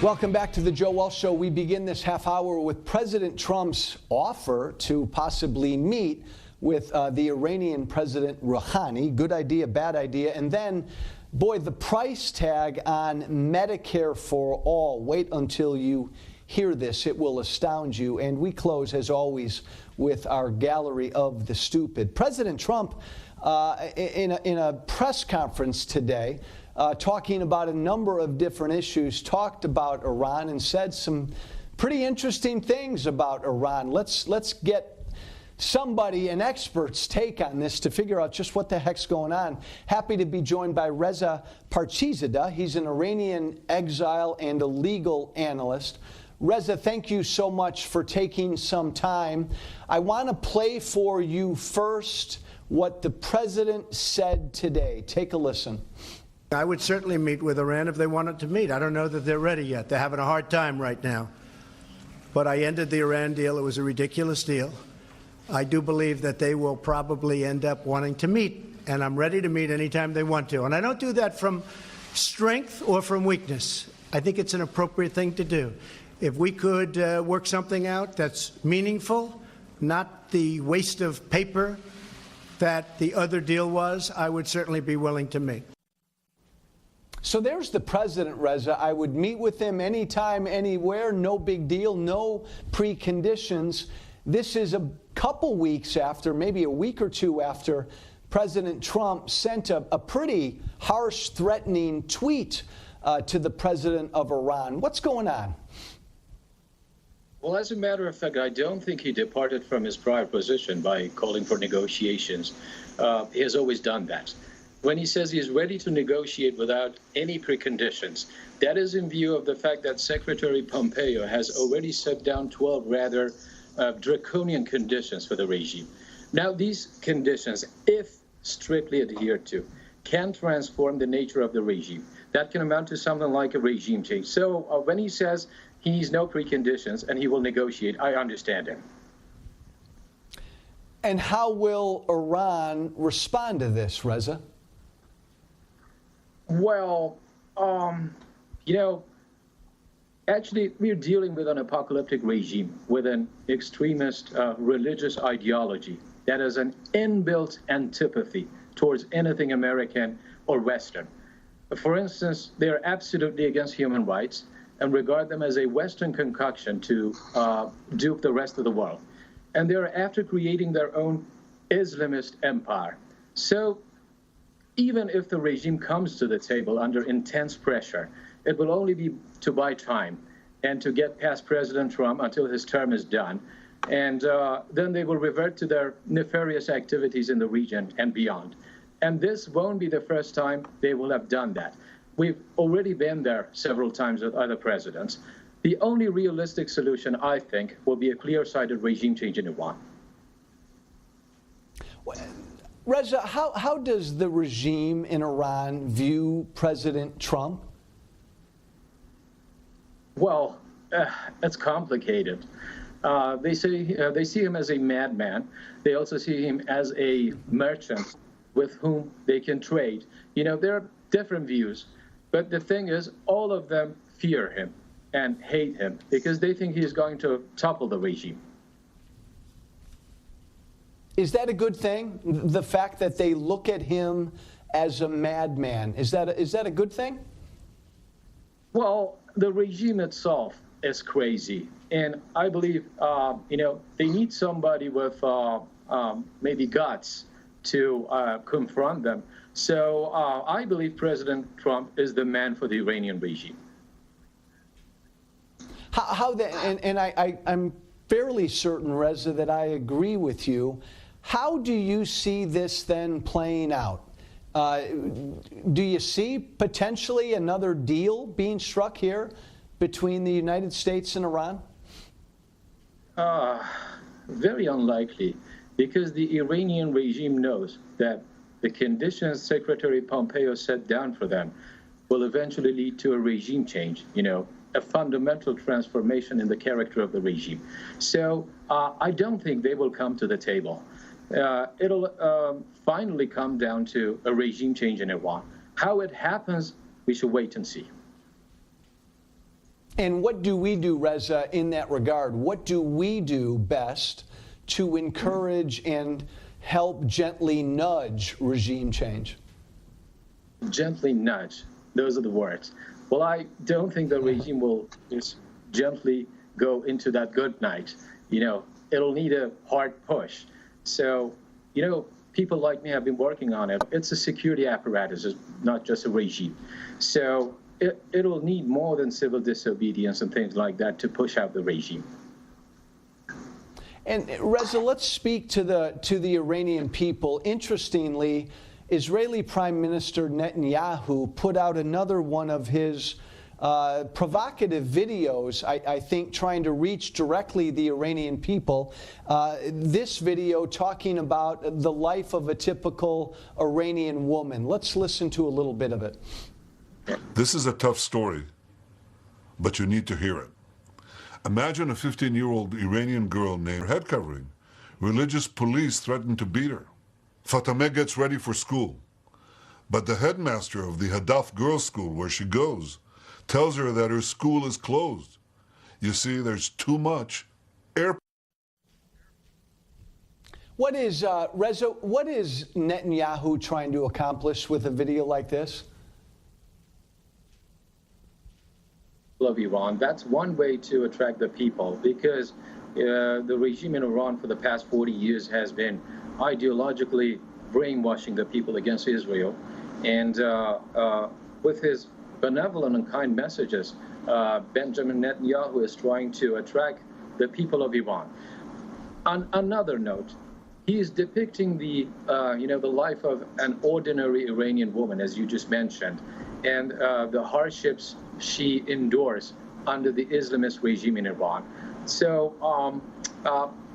Welcome back to the Joe Walsh Show. We begin this half hour with President Trump's offer to possibly meet with the Iranian President Rouhani. Good idea, bad idea. And then, boy, the price tag on Medicare for all. Wait until you hear this. It will astound you. And we close, as always, with our gallery of the stupid. President Trump, in a press conference today, talking about a number of different issues, talked about Iran and said some pretty interesting things about Iran. Let's get somebody, an expert's take on this to figure out just what the heck's going on. Happy to be joined by Reza Parchizadeh. He's an Iranian exile and a legal analyst. Reza, thank you so much for taking some time. I want to play for you first what the president said today. Take a listen. I would certainly meet with Iran if they wanted to meet. I don't know that they're ready yet. They're having a hard time right now. But I ended the Iran deal. It was a ridiculous deal. I do believe that they will probably end up wanting to meet, and I'm ready to meet anytime they want to. And I don't do that from strength or from weakness. I think it's an appropriate thing to do. If we could work something out that's meaningful, not the waste of paper that the other deal was, I would certainly be willing to meet. So there's the president, Reza. I would meet with him anytime, anywhere, no big deal, no preconditions. This is a couple weeks after, maybe a week or two after, President Trump sent a pretty harsh, threatening tweet to the president of Iran. What's going on? Well, as a matter of fact, I don't think he departed from his prior position by calling for negotiations. He has always done that. When he says he's ready to negotiate without any preconditions, that is in view of the fact that Secretary Pompeo has already set down 12 rather draconian conditions for the regime. Now, these conditions, if strictly adhered to, can transform the nature of the regime. That can amount to something like a regime change. So when he says he needs no preconditions and he will negotiate, I understand him. And how will Iran respond to this, Reza? Well, actually, we're dealing with an apocalyptic regime with an extremist religious ideology that has an inbuilt antipathy towards anything American or Western. For instance, they are absolutely against human rights and regard them as a Western concoction to dupe the rest of the world. And they're after creating their own Islamist empire. So even if the regime comes to the table under intense pressure, it will only be to buy time and to get past President Trump until his term is done. And then they will revert to their nefarious activities in the region and beyond. And this won't be the first time they will have done that. We've already been there several times with other presidents. The only realistic solution, I think, will be a clear-sighted regime change in Iran. Reza, how does the regime in Iran view President Trump? Well, it's complicated. They see him as a madman. They also see him as a merchant with whom they can trade. There are different views, but the thing is, all of them fear him and hate him because they think he's going to topple the regime. Is that a good thing? The fact that they look at him as a madman, is that a good thing? Well, the regime itself is crazy, and I believe they need somebody with maybe guts to confront them. So I believe President Trump is the man for the Iranian regime. I'm fairly certain, Reza, that I agree with you. How do you see this then playing out? Do you see potentially another deal being struck here between the United States and Iran? Very unlikely, because the Iranian regime knows that the conditions Secretary Pompeo set down for them will eventually lead to a regime change, a fundamental transformation in the character of the regime. So I don't think they will come to the table. It'll finally come down to a regime change in Iran. How it happens, we should wait and see. And what do we do, Reza, in that regard? What do we do best to encourage and help gently nudge regime change? Gently nudge. Those are the words. Well, I don't think the regime will just gently go into that good night. It'll need a hard push. So, people like me have been working on it. It's a security apparatus, it's not just a regime. So it'll need more than civil disobedience and things like that to push out the regime. And Reza, let's speak to the Iranian people. Interestingly, Israeli Prime Minister Netanyahu put out another one of his provocative videos, I think, trying to reach directly the Iranian people. This video talking about the life of a typical Iranian woman. Let's listen to a little bit of it. This is a tough story, but you need to hear it. Imagine a 15-year-old Iranian girl named head covering. Religious police threaten to beat her. Fatemeh gets ready for school, but the headmaster of the Hadaf girls' school where she goes tells her that her school is closed. You see, there's too much air. What is, Reza, what is Netanyahu trying to accomplish with a video like this? Of Iran. That's one way to attract the people, because the regime in Iran for the past 40 years has been ideologically brainwashing the people against Israel. And with his benevolent and kind messages, Benjamin Netanyahu is trying to attract the people of Iran. On another note, he is depicting the life of an ordinary Iranian woman, as you just mentioned, and the hardships she endures under the Islamist regime in Iran. So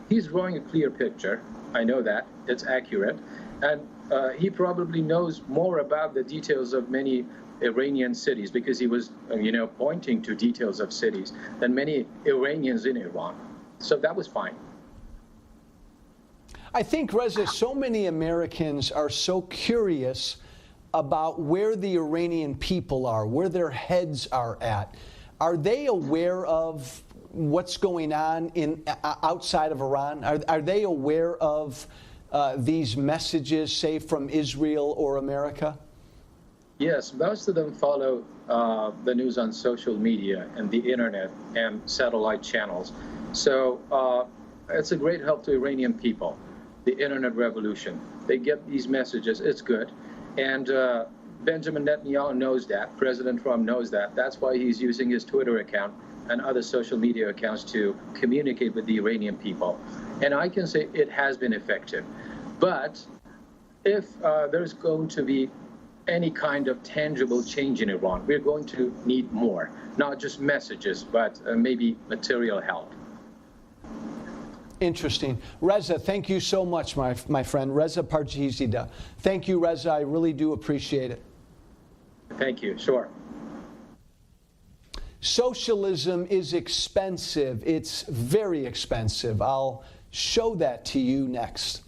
he's drawing a clear picture. I know that. It's accurate. And he probably knows more about the details of many Iranian cities, because he was, pointing to details of cities than many Iranians in Iran. So that was fine. I think, Reza, so many Americans are so curious about where the Iranian people are, where their heads are at. Are they aware of what's going on outside of Iran? Are they aware of these messages, say, from Israel or America? Yes, most of them follow the news on social media and the internet and satellite channels. So it's a great help to Iranian people, the internet revolution. They get these messages. It's good. And Benjamin Netanyahu knows that. President Trump knows that. That's why he's using his Twitter account and other social media accounts to communicate with the Iranian people. And I can say it has been effective. But if there's going to be any kind of tangible change in Iran, we're going to need more, not just messages, but maybe material help. Interesting. Reza, thank you so much, my friend. Reza Parchizadeh. Thank you, Reza. I really do appreciate it. Thank you. Sure. Socialism is expensive. It's very expensive. I'll show that to you next.